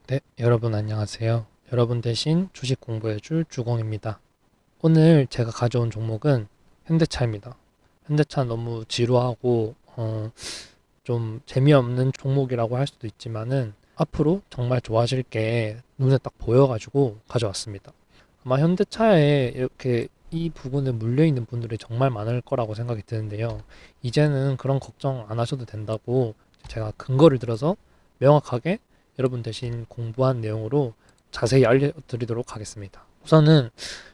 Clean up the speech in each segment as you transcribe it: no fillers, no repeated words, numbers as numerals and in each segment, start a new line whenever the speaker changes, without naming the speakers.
네, 여러분 안녕하세요. 여러분 대신 주식 공부해줄 주공입니다. 오늘 제가 가져온 종목은 현대차입니다. 현대차 너무 지루하고 좀 재미없는 종목이라고 할 수도 있지만은 앞으로 정말 좋아질 게 눈에 딱 보여가지고 가져왔습니다. 아마 현대차에 이렇게 이 부분에 물려있는 분들이 정말 많을 거라고 생각이 드는데요. 이제는 그런 걱정 안 하셔도 된다고 제가 근거를 들어서 명확하게 여러분 대신 공부한 내용으로 자세히 알려드리도록 하겠습니다. 우선은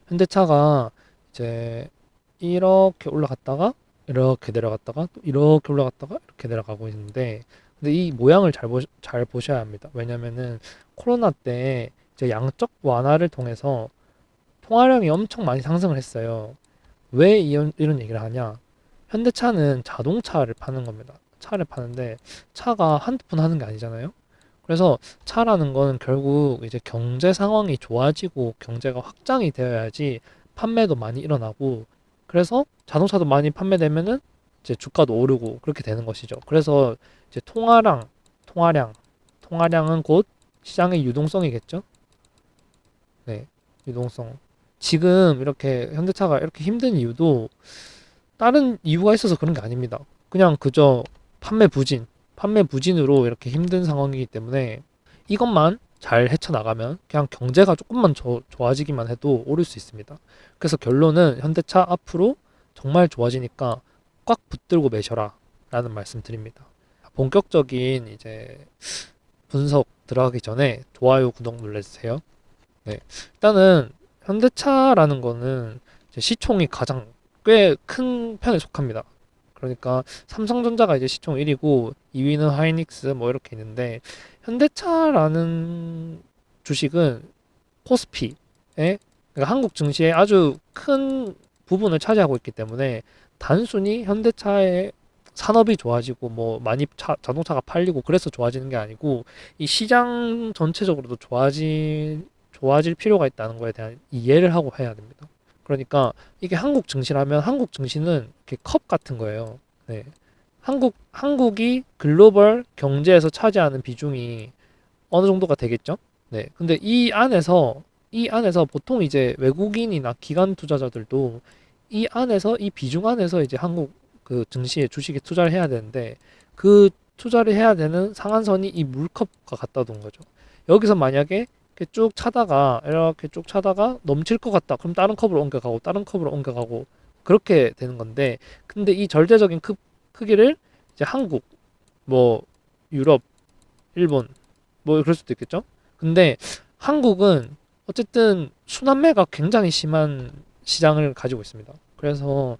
현대차가 이제 이렇게 올라갔다가 이렇게 내려갔다가 또 이렇게 올라갔다가 이렇게 내려가고 있는데, 근데 이 모양을 잘 보셔야 합니다. 왜냐면은 코로나 때 이제 양적 완화를 통해서 통화량이 엄청 많이 상승을 했어요. 왜 이런 얘기를 하냐? 현대차는 자동차를 파는 겁니다. 차를 파는데 차가 한두 푼 하는 게 아니잖아요. 그래서 차라는 거는 결국 이제 경제 상황이 좋아지고 경제가 확장이 되어야지 판매도 많이 일어나고, 그래서 자동차도 많이 판매되면은 이제 주가도 오르고 그렇게 되는 것이죠. 그래서 이제 통화량, 통화량은 곧 시장의 유동성이겠죠. 네, 유동성. 지금 이렇게 현대차가 이렇게 힘든 이유도 다른 이유가 있어서 그런 게 아닙니다. 그냥 그저 판매 부진, 판매 부진으로 이렇게 힘든 상황이기 때문에 이것만 잘 헤쳐나가면 그냥 경제가 조금만 좋아지기만 해도 오를 수 있습니다. 그래서 결론은 현대차 앞으로 정말 좋아지니까 꽉 붙들고 매셔라 라는 말씀 드립니다. 본격적인 이제 분석 들어가기 전에 좋아요, 구독 눌러주세요. 네. 일단은 현대차라는 거는 이제 시총이 가장 꽤 큰 편에 속합니다. 그러니까 삼성전자가 이제 시총 1위고 2위는 하이닉스 뭐 이렇게 있는데, 현대차라는 주식은 코스피에, 그러니까 한국 증시의 아주 큰 부분을 차지하고 있기 때문에 단순히 현대차의 산업이 좋아지고 뭐 많이 자동차가 팔리고 그래서 좋아지는 게 아니고 이 시장 전체적으로도 좋아질 필요가 있다는 거에 대한 이해를 하고 해야 됩니다. 그러니까 이게 한국 증시라면 한국 증시는 이렇게 컵 같은 거예요. 네. 한국이 글로벌 경제에서 차지하는 비중이 어느 정도가 되겠죠? 네. 근데 이 안에서 보통 이제 외국인이나 기관 투자자들도 이 비중 안에서 이제 한국 그 증시에 주식에 투자를 해야 되는데, 그 투자를 해야 되는 상한선이 이 물컵과 같다 둔 거죠. 여기서 만약에 이렇게 쭉 차다가 넘칠 것 같다. 그럼 다른 컵으로 옮겨가고 다른 컵으로 옮겨가고 그렇게 되는 건데, 근데 이 절대적인 크기를 이제 한국, 뭐 유럽, 일본 뭐 그럴 수도 있겠죠. 근데 한국은 어쨌든 순환매가 굉장히 심한 시장을 가지고 있습니다. 그래서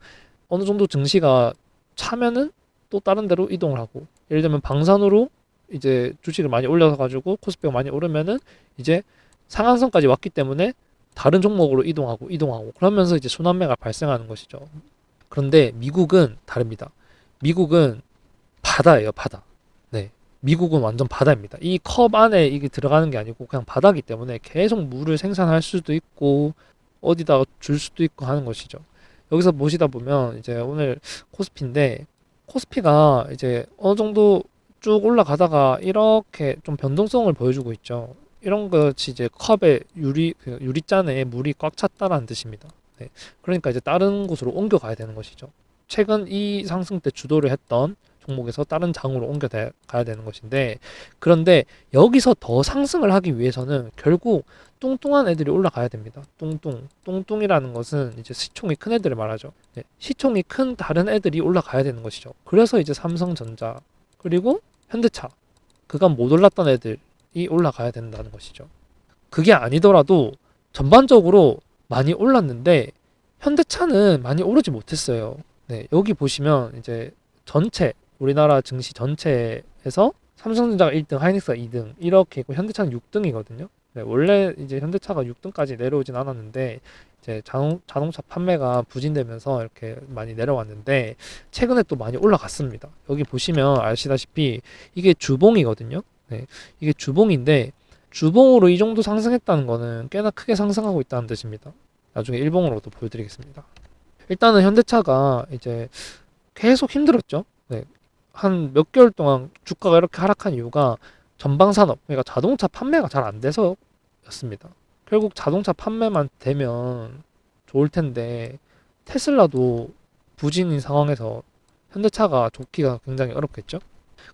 어느 정도 증시가 차면은 또 다른 데로 이동을 하고, 예를 들면 방산으로 이제 주식을 많이 올려서 가지고 코스피가 많이 오르면은 이제 상한선까지 왔기 때문에 다른 종목으로 이동하고 그러면서 이제 순환매가 발생하는 것이죠. 그런데 미국은 다릅니다. 미국은 바다예요, 바다. 네. 미국은 완전 바다입니다. 이 컵 안에 이게 들어가는 게 아니고 그냥 바다기 때문에 계속 물을 생산할 수도 있고 어디다가 줄 수도 있고 하는 것이죠. 여기서 보시다 보면 이제 오늘 코스피인데, 코스피가 이제 어느 정도 쭉 올라가다가 이렇게 좀 변동성을 보여주고 있죠. 이런 것이 이제 컵에 그 유리잔에 물이 꽉 찼다라는 뜻입니다. 네. 그러니까 이제 다른 곳으로 옮겨가야 되는 것이죠. 최근 이 상승 때 주도를 했던 종목에서 다른 장으로 가야 되는 것인데, 그런데 여기서 더 상승을 하기 위해서는 결국 뚱뚱한 애들이 올라가야 됩니다. 뚱뚱이라는 것은 이제 시총이 큰 애들을 말하죠. 네, 시총이 큰 다른 애들이 올라가야 되는 것이죠. 그래서 이제 삼성전자 그리고 현대차, 그간 못 올랐던 애들이 올라가야 된다는 것이죠. 그게 아니더라도 전반적으로 많이 올랐는데 현대차는 많이 오르지 못했어요. 네, 여기 보시면 이제 전체 우리나라 증시 전체에서 삼성전자가 1등, 하이닉스가 2등 이렇게 있고 현대차는 6등이거든요. 네, 원래 이제 현대차가 6등까지 내려오진 않았는데 이제 자동차 판매가 부진되면서 이렇게 많이 내려왔는데 최근에 또 많이 올라갔습니다. 여기 보시면 아시다시피 이게 주봉이거든요. 네, 이게 주봉인데 주봉으로 이 정도 상승했다는 거는 꽤나 크게 상승하고 있다는 뜻입니다. 나중에 일봉으로도 보여드리겠습니다. 일단은 현대차가 이제 계속 힘들었죠. 네. 한 몇 개월 동안 주가가 이렇게 하락한 이유가 전방 산업, 그러니까 자동차 판매가 잘 안 돼서였습니다. 결국 자동차 판매만 되면 좋을 텐데 테슬라도 부진인 상황에서 현대차가 좋기가 굉장히 어렵겠죠.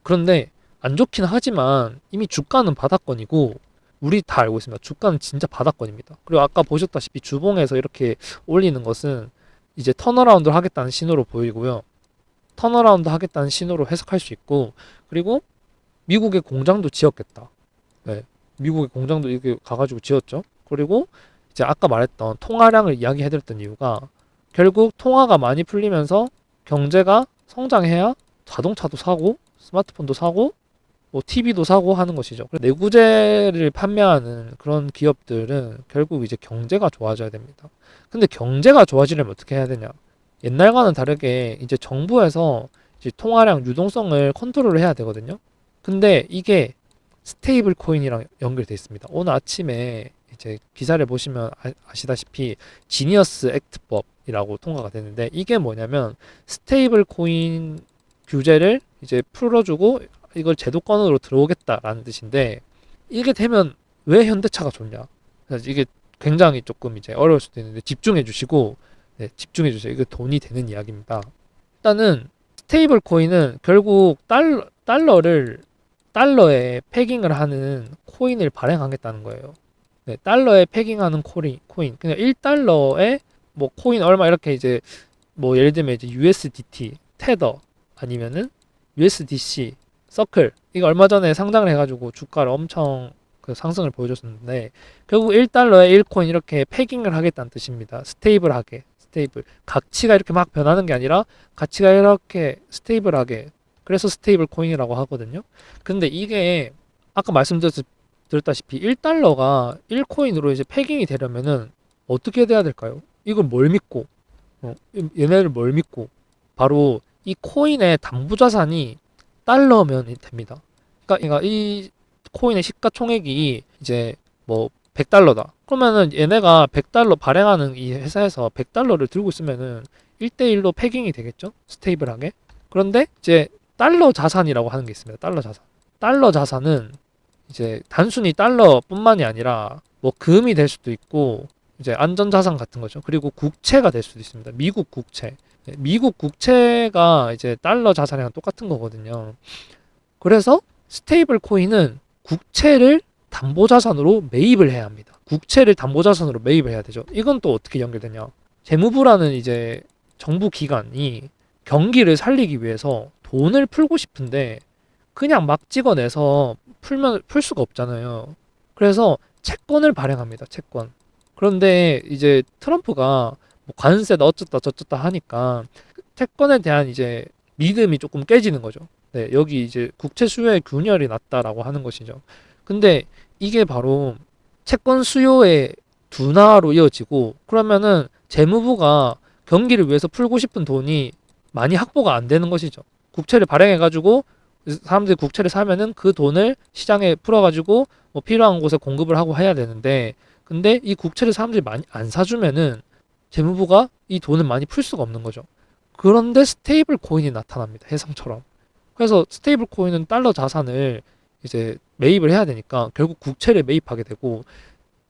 그런데 안 좋긴 하지만 이미 주가는 바닥권이고 우리 다 알고 있습니다. 주가는 진짜 바닥권입니다. 그리고 아까 보셨다시피 주봉에서 이렇게 올리는 것은 이제 턴어라운드를 하겠다는 신호로 보이고요. 턴어라운드 하겠다는 신호로 해석할 수 있고, 그리고 미국의 공장도 지었겠다. 네, 미국의 공장도 이렇게 가가지고 지었죠. 그리고 이제 아까 말했던 통화량을 이야기해드렸던 이유가 결국 통화가 많이 풀리면서 경제가 성장해야 자동차도 사고 스마트폰도 사고 뭐 TV도 사고 하는 것이죠. 내구재를 판매하는 그런 기업들은 결국 이제 경제가 좋아져야 됩니다. 근데 경제가 좋아지려면 어떻게 해야 되냐? 옛날과는 다르게 이제 정부에서 이제 통화량 유동성을 컨트롤을 해야 되거든요. 근데 이게 스테이블 코인이랑 연결돼 있습니다. 오늘 아침에 이제 기사를 보시면 아시다시피 지니어스 액트법이라고 통과가 되는데 이게 뭐냐면 스테이블 코인 규제를 이제 풀어주고 이걸 제도권으로 들어오겠다라는 뜻인데 이게 되면 왜 현대차가 좋냐? 그래서 이게 굉장히 조금 이제 어려울 수도 있는데 집중해 주시고 네, 집중해 주세요. 이거 돈이 되는 이야기입니다. 일단은 스테이블 코인은 결국 달러에 패깅을 하는 코인을 발행하겠다는 거예요. 네, 달러에 패깅하는 코인. 그냥 1달러에 뭐 코인 얼마 이렇게 이제 뭐 예를 들면 이제 USDT, 테더 아니면은 USDC, 서클 이거 얼마 전에 상장을 해가지고 주가를 엄청 그 상승을 보여줬었는데 결국 1달러에 1코인 이렇게 패깅을 하겠다는 뜻입니다. 스테이블하게. 스테이블. 가치가 이렇게 막 변하는 게 아니라 가치가 이렇게 스테이블하게. 그래서 스테이블 코인이라고 하거든요. 근데 이게 아까 말씀드렸다시피 1달러가 1코인으로 이제 패깅이 되려면은 어떻게 돼야 될까요? 이걸 뭘 믿고 얘네를 뭘 믿고 바로 이 코인의 담보자산이 달러면 됩니다. 그러니까 이 코인의 시가총액이 이제 뭐 100달러다. 그러면은 얘네가 100달러 발행하는 이 회사에서 100달러를 들고 있으면은 1대1로 패깅이 되겠죠? 스테이블하게. 그런데 이제 달러 자산이라고 하는 게 있습니다. 달러 자산. 달러 자산은 이제 단순히 달러뿐만이 아니라 뭐 금이 될 수도 있고 이제 안전자산 같은 거죠. 그리고 국채가 될 수도 있습니다. 미국 국채. 미국 국채가 이제 달러 자산이랑 똑같은 거거든요. 그래서 스테이블 코인은 국채를 담보자산으로 매입을 해야 합니다. 국채를 담보자산으로 매입을 해야 되죠. 이건 또 어떻게 연결되냐? 재무부라는 이제 정부 기관이 경기를 살리기 위해서 돈을 풀고 싶은데 그냥 막 찍어내서 풀 수가 없잖아요. 그래서 채권을 발행합니다. 채권. 그런데 이제 트럼프가 뭐 관세다 어쩌다 저쩌다 하니까 채권에 대한 이제 믿음이 조금 깨지는 거죠. 네, 여기 이제 국채 수요의 균열이 났다라고 하는 것이죠. 근데 이게 바로 채권 수요의 둔화로 이어지고 그러면은 재무부가 경기를 위해서 풀고 싶은 돈이 많이 확보가 안 되는 것이죠. 국채를 발행해 가지고 사람들이 국채를 사면은 그 돈을 시장에 풀어 가지고 뭐 필요한 곳에 공급을 하고 해야 되는데 근데 이 국채를 사람들이 많이 안 사주면은 재무부가 이 돈을 많이 풀 수가 없는 거죠. 그런데 스테이블 코인이 나타납니다. 해상처럼. 그래서 스테이블 코인은 달러 자산을 이제 매입을 해야 되니까 결국 국채를 매입하게 되고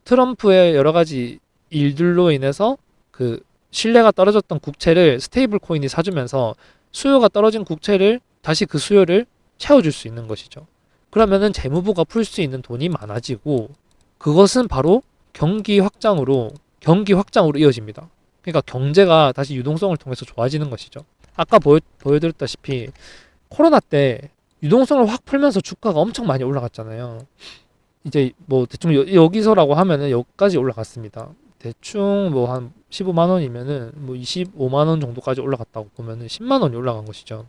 트럼프의 여러 가지 일들로 인해서 그 신뢰가 떨어졌던 국채를 스테이블 코인이 사주면서 수요가 떨어진 국채를 다시 그 수요를 채워줄 수 있는 것이죠. 그러면은 재무부가 풀 수 있는 돈이 많아지고 그것은 바로 경기 확장으로 이어집니다. 그러니까 경제가 다시 유동성을 통해서 좋아지는 것이죠. 아까 보여드렸다시피 코로나 때 유동성을 확 풀면서 주가가 엄청 많이 올라갔잖아요. 이제 뭐 대충 여기서라고 하면은 여기까지 올라갔습니다. 대충 뭐 한 15만 원이면은 뭐 25만 원 정도까지 올라갔다고 보면은 10만 원이 올라간 것이죠.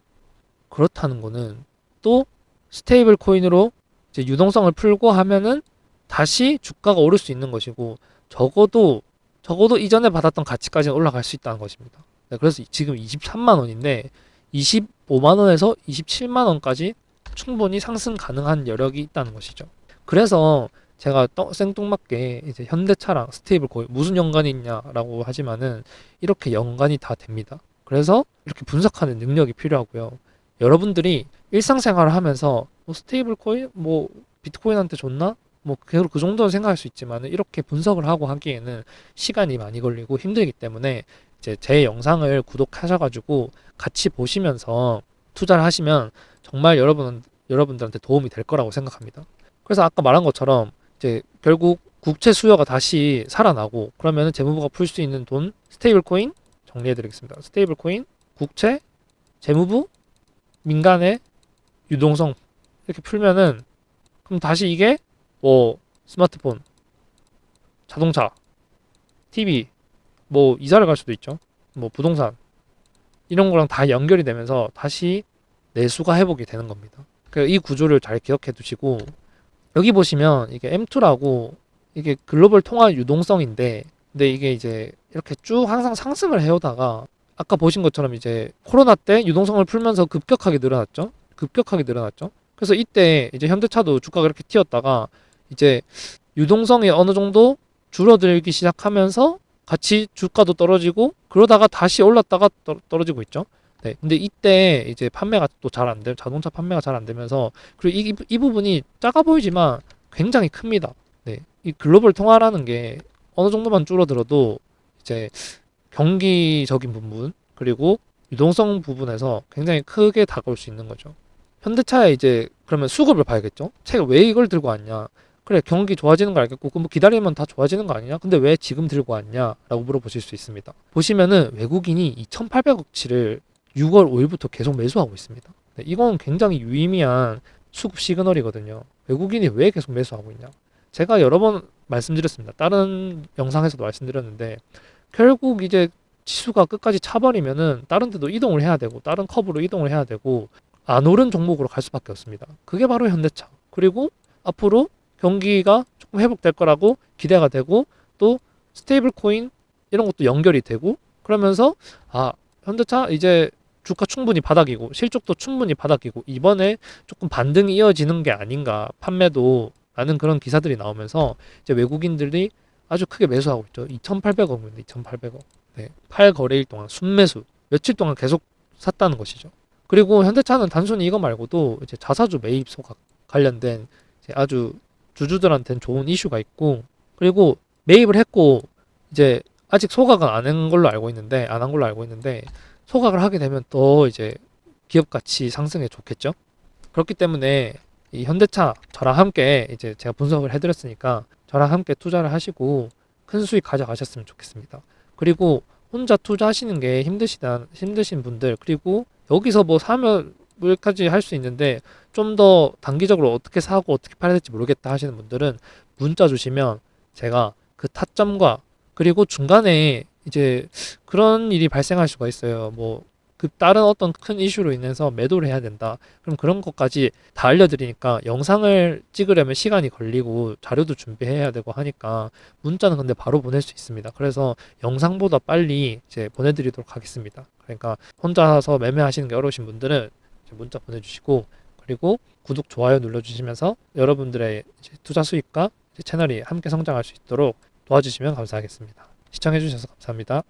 그렇다는 거는 또 스테이블 코인으로 이제 유동성을 풀고 하면은 다시 주가가 오를 수 있는 것이고 적어도 이전에 받았던 가치까지는 올라갈 수 있다는 것입니다. 네, 그래서 지금 23만 원인데 25만 원에서 27만 원까지 충분히 상승 가능한 여력이 있다는 것이죠. 그래서 제가 생뚱맞게 이제 현대차랑 스테이블 코인 무슨 연관이 있냐라고 하지만은 이렇게 연관이 다 됩니다. 그래서 이렇게 분석하는 능력이 필요하고요. 여러분들이 일상생활을 하면서 뭐 스테이블 코인 뭐 비트코인한테 줬나? 뭐 그 정도는 생각할 수 있지만 이렇게 분석을 하고 하기에는 시간이 많이 걸리고 힘들기 때문에 이제 제 영상을 구독하셔가지고 같이 보시면서 투자를 하시면 정말 여러분들한테 도움이 될 거라고 생각합니다. 그래서 아까 말한 것처럼 이제 결국 국채 수요가 다시 살아나고 그러면 재무부가 풀 수 있는 돈, 스테이블 코인 정리해 드리겠습니다. 스테이블 코인, 국채, 재무부, 민간의 유동성 이렇게 풀면은 그럼 다시 이게 뭐 스마트폰, 자동차, TV, 뭐 이사를 갈 수도 있죠. 뭐 부동산 이런 거랑 다 연결이 되면서 다시 내수가 회복이 되는 겁니다. 그러니까 이 구조를 잘 기억해 두시고 여기 보시면 이게 M2라고 이게 글로벌 통화 유동성인데 근데 이게 이제 이렇게 쭉 항상 상승을 해오다가 아까 보신 것처럼 이제 코로나 때 유동성을 풀면서 급격하게 늘어났죠. 급격하게 늘어났죠. 그래서 이때 이제 현대차도 주가가 이렇게 튀었다가 이제 유동성이 어느 정도 줄어들기 시작하면서 같이 주가도 떨어지고 그러다가 다시 올랐다가 떨어지고 있죠. 네. 근데 이때 이제 판매가 또 잘 안 돼, 자동차 판매가 잘 안 되면서 그리고 이 부분이 작아 보이지만 굉장히 큽니다. 네. 이 글로벌 통화라는 게 어느 정도만 줄어들어도 이제 경기적인 부분 그리고 유동성 부분에서 굉장히 크게 다가올 수 있는 거죠. 현대차에 이제 그러면 수급을 봐야겠죠. 제가 왜 이걸 들고 왔냐? 그래 경기 좋아지는 거 알겠고 그럼 뭐 기다리면 다 좋아지는 거 아니냐? 근데 왜 지금 들고 왔냐?라고 물어보실 수 있습니다. 보시면은 외국인이 2,800억치를 6월 5일부터 계속 매수하고 있습니다. 네, 이건 굉장히 유의미한 수급 시그널이거든요. 외국인이 왜 계속 매수하고 있냐? 제가 여러 번 말씀드렸습니다. 다른 영상에서도 말씀드렸는데 결국 이제 지수가 끝까지 차버리면은 다른 데도 이동을 해야 되고 다른 컵으로 이동을 해야 되고 안 오른 종목으로 갈 수밖에 없습니다. 그게 바로 현대차. 그리고 앞으로 경기가 조금 회복될 거라고 기대가 되고 또 스테이블 코인 이런 것도 연결이 되고 그러면서 아 현대차 이제 주가 충분히 바닥이고 실적도 충분히 바닥이고 이번에 조금 반등이 이어지는 게 아닌가 판매도 라는 그런 기사들이 나오면서 이제 외국인들이 아주 크게 매수하고 있죠. 2,800억입니다. 2,800억. 네. 8거래일 동안 순매수. 며칠 동안 계속 샀다는 것이죠. 그리고 현대차는 단순히 이거 말고도 이제 자사주 매입 소각 관련된 이제 아주 주주들한테는 좋은 이슈가 있고 그리고 매입을 했고 이제 아직 소각은 안 한 걸로 알고 있는데 소각을 하게 되면 또 이제 기업 가치 상승에 좋겠죠. 그렇기 때문에 이 현대차 저랑 함께 이제 제가 분석을 해드렸으니까 저랑 함께 투자를 하시고 큰 수익 가져가셨으면 좋겠습니다. 그리고 혼자 투자하시는 게 힘드신 분들 그리고 여기서 뭐 사면 까지 할 수 있는데 좀 더 단기적으로 어떻게 사고 어떻게 팔아야 될지 모르겠다 하시는 분들은 문자 주시면 제가 그 타점과 그리고 중간에 이제 그런 일이 발생할 수가 있어요. 뭐 그 다른 어떤 큰 이슈로 인해서 매도를 해야 된다. 그럼 그런 것까지 다 알려드리니까 영상을 찍으려면 시간이 걸리고 자료도 준비해야 되고 하니까 문자는 근데 바로 보낼 수 있습니다. 그래서 영상보다 빨리 이제 보내드리도록 하겠습니다. 그러니까 혼자서 매매하시는 게 어려우신 분들은 이제 문자 보내주시고 그리고 구독, 좋아요 눌러주시면서 여러분들의 이제 투자 수익과 이제 채널이 함께 성장할 수 있도록 도와주시면 감사하겠습니다. 시청해주셔서 감사합니다.